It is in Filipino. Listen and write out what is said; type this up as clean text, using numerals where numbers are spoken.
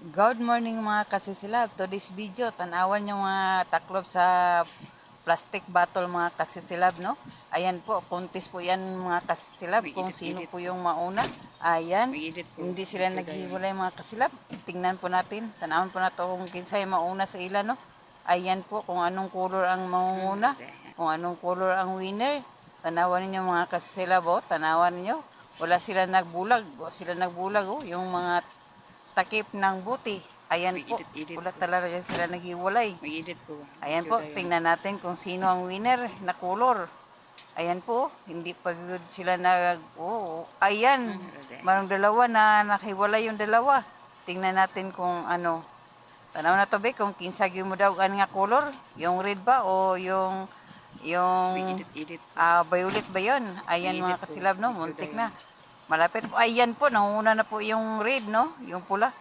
Good morning mga kasisilab. Today's video, tanawan yung mga taklob sa plastic bottle mga kasisilab, no? Ayan po, contest po yan mga kasisilab May kung sino edit-edit po po. yung mauna. Ayan, May edit po. hindi sila Picture tayo. naghiwalay mga kasilab. Tingnan po natin, tanawan po natin kung kinsay mauna sa ilan, no? Ayan po, kung anong color ang mangunguna, kung anong color ang winner. Tanawan ninyo mga kasisilab, oh, tanawan ninyo. Wala sila nagbulag, oh, yung mga takip ng buti. Ayan May po, edit-edit wala po. talaga sila naghiwalay. May edit po. Ayan Picture po, tayo. tingnan natin kung sino ang winner na color. Ayan po, hindi pa sila ayan, marang dalawa na nakahiwalay yung dalawa. Tingnan natin kung ano. Tanaw na to be, kung kinsag mo daw ang nga color, yung red ba o yung May yung edit-edit po. violet ba yun? Ayan May edit mga po. kasilab, no? Picture Muntik tayo. na. Malapit po. Ayan po, nanguna na po yung red, no? Yung pula.